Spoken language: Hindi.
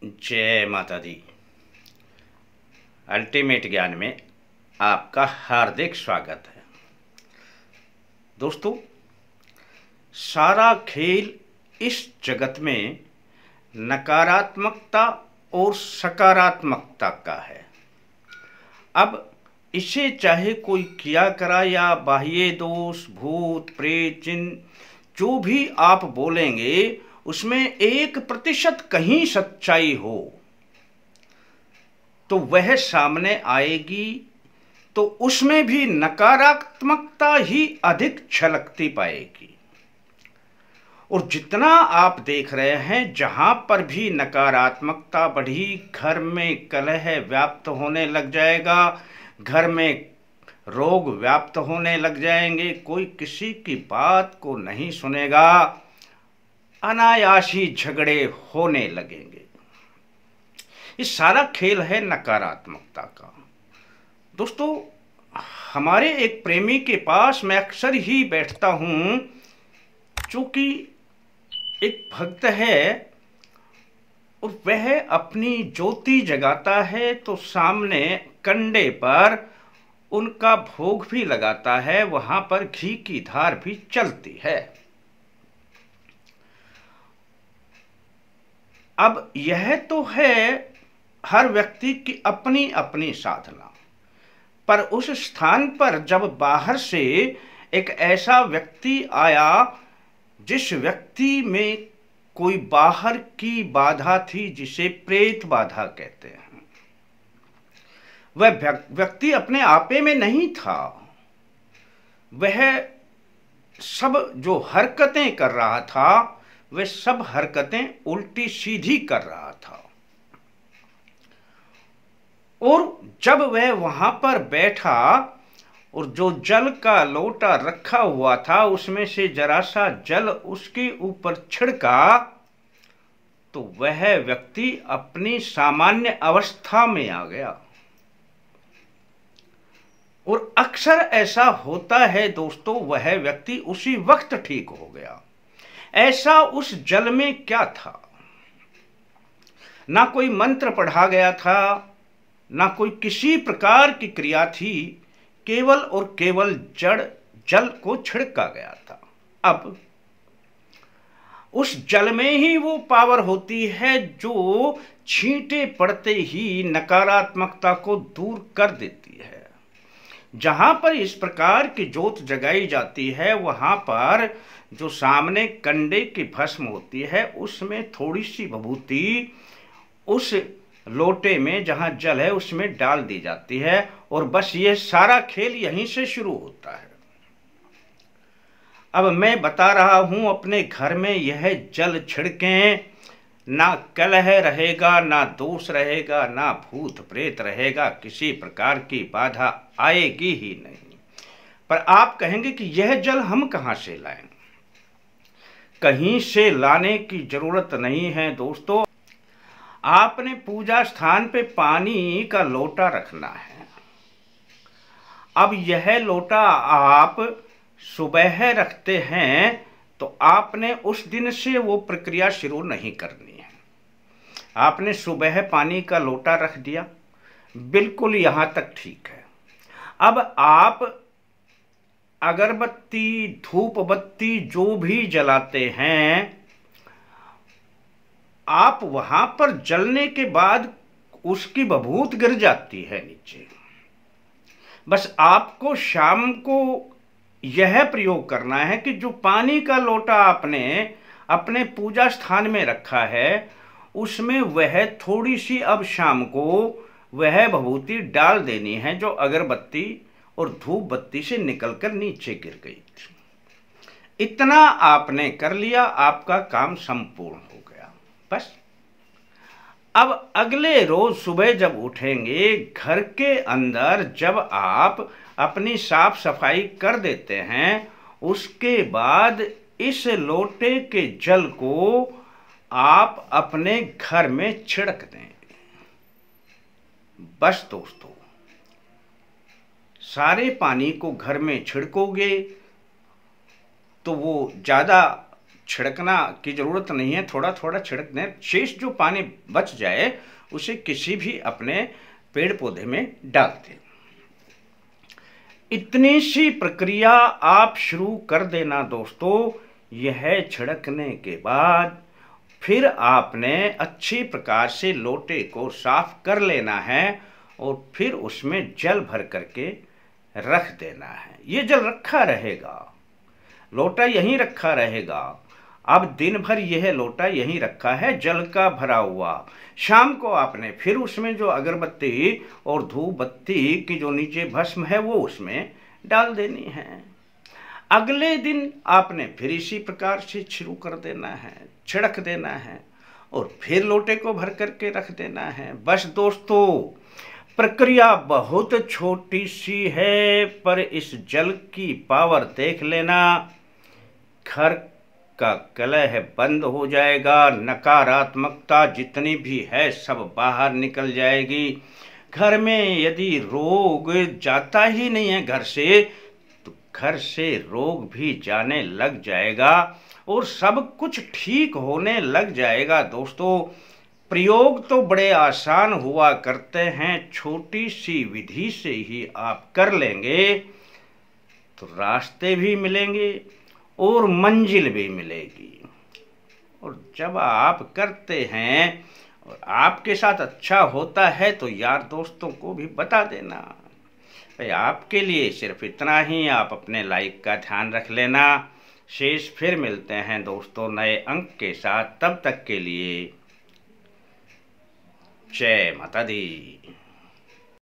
जय माता दी। अल्टीमेट ज्ञान में आपका हार्दिक स्वागत है। दोस्तों, सारा खेल इस जगत में नकारात्मकता और सकारात्मकता का है। अब इसे चाहे कोई किया करा या बाह्य दोष, भूत प्रेत, जिन जो भी आप बोलेंगे उसमें 1% कहीं सच्चाई हो तो वह सामने आएगी, तो उसमें भी नकारात्मकता ही अधिक झलकती पाएगी। और जितना आप देख रहे हैं, जहां पर भी नकारात्मकता बढ़ी, घर में कलह व्याप्त होने लग जाएगा, घर में रोग व्याप्त होने लग जाएंगे, कोई किसी की बात को नहीं सुनेगा, अनायासी झगड़े होने लगेंगे। ये सारा खेल है नकारात्मकता का। दोस्तों, हमारे एक प्रेमी के पास मैं अक्सर ही बैठता हूं, जो कि एक भक्त है और वह अपनी ज्योति जगाता है, तो सामने कंडे पर उनका भोग भी लगाता है, वहां पर घी की धार भी चलती है। अब यह तो है हर व्यक्ति की अपनी अपनी साधना, पर उस स्थान पर जब बाहर से एक ऐसा व्यक्ति आया जिस व्यक्ति में कोई बाहर की बाधा थी, जिसे प्रेत बाधा कहते हैं, वह व्यक्ति अपने आपे में नहीं था। वह सब जो हरकतें कर रहा था, वह सब हरकतें उल्टी सीधी कर रहा था। और जब वह वहां पर बैठा और जो जल का लोटा रखा हुआ था उसमें से जरा सा जल उसके ऊपर छिड़का, तो वह व्यक्ति अपनी सामान्य अवस्था में आ गया। और अक्सर ऐसा होता है दोस्तों, वह व्यक्ति उसी वक्त ठीक हो गया। ऐसा उस जल में क्या था? ना कोई मंत्र पढ़ा गया था, ना कोई किसी प्रकार की क्रिया थी, केवल और केवल जड़ जल को छिड़का गया था। अब उस जल में ही वो पावर होती है जो छींटे पड़ते ही नकारात्मकता को दूर कर देती है। जहां पर इस प्रकार की ज्योत जगाई जाती है, वहां पर जो सामने कंडे की भस्म होती है, उसमें थोड़ी सी विभूति उस लोटे में जहां जल है उसमें डाल दी जाती है, और बस ये सारा खेल यहीं से शुरू होता है। अब मैं बता रहा हूं, अपने घर में यह जल छिड़कें, ना कलह रहेगा, ना दोष रहेगा, ना भूत प्रेत रहेगा, किसी प्रकार की बाधा आएगी ही नहीं। पर आप कहेंगे कि यह जल हम कहां से लाएं? कहीं से लाने की जरूरत नहीं है दोस्तों। आपने पूजा स्थान पे पानी का लोटा रखना है। अब यह लोटा आप सुबह रखते हैं, तो आपने उस दिन से वो प्रक्रिया शुरू नहीं करनी है। आपने सुबह पानी का लोटा रख दिया, बिल्कुल यहां तक ठीक है। अब आप अगरबत्ती, धूप बत्ती जो भी जलाते हैं, आप वहां पर जलने के बाद उसकी बभूत गिर जाती है नीचे। बस आपको शाम को यह प्रयोग करना है कि जो पानी का लोटा आपने अपने पूजा स्थान में रखा है, उसमें वह थोड़ी सी अब शाम को वह भभूति डाल देनी है जो अगरबत्ती और धूप बत्ती से निकलकर नीचे गिर गई थी। इतना आपने कर लिया, आपका काम संपूर्ण हो गया। बस अब अगले रोज सुबह जब उठेंगे, घर के अंदर जब आप अपनी साफ सफाई कर देते हैं, उसके बाद इस लोटे के जल को आप अपने घर में छिड़क दें। बस दोस्तों, सारे पानी को घर में छिड़कोगे तो वो ज़्यादा छिड़कना की ज़रूरत नहीं है, थोड़ा थोड़ा छिड़क दें। शेष जो पानी बच जाए उसे किसी भी अपने पेड़ पौधे में डाल दें। इतनी सी प्रक्रिया आप शुरू कर देना दोस्तों। यह छिड़कने के बाद फिर आपने अच्छी प्रकार से लोटे को साफ कर लेना है और फिर उसमें जल भर करके रख देना है। ये जल रखा रहेगा, लोटा यहीं रखा रहेगा। अब दिन भर यह लोटा यहीं रखा है जल का भरा हुआ। शाम को आपने फिर उसमें जो अगरबत्ती और धूप बत्ती की जो नीचे भस्म है वो उसमें डाल देनी है। अगले दिन आपने फिर इसी प्रकार से शुरू कर देना है, छिड़क देना है और फिर लोटे को भर करके रख देना है। बस दोस्तों, प्रक्रिया बहुत छोटी सी है, पर इस जल की पावर देख लेना। घर का कलह बंद हो जाएगा, नकारात्मकता जितनी भी है सब बाहर निकल जाएगी। घर में यदि रोग जाता ही नहीं है घर से, तो घर से रोग भी जाने लग जाएगा और सब कुछ ठीक होने लग जाएगा। दोस्तों, प्रयोग तो बड़े आसान हुआ करते हैं, छोटी सी विधि से ही आप कर लेंगे तो रास्ते भी मिलेंगे और मंजिल भी मिलेगी। और जब आप करते हैं और आपके साथ अच्छा होता है तो यार दोस्तों को भी बता देना। भाई आपके लिए सिर्फ इतना ही, आप अपने लाइक का ध्यान रख लेना। शेष फिर मिलते हैं दोस्तों नए अंक के साथ, तब तक के लिए जय माता दी।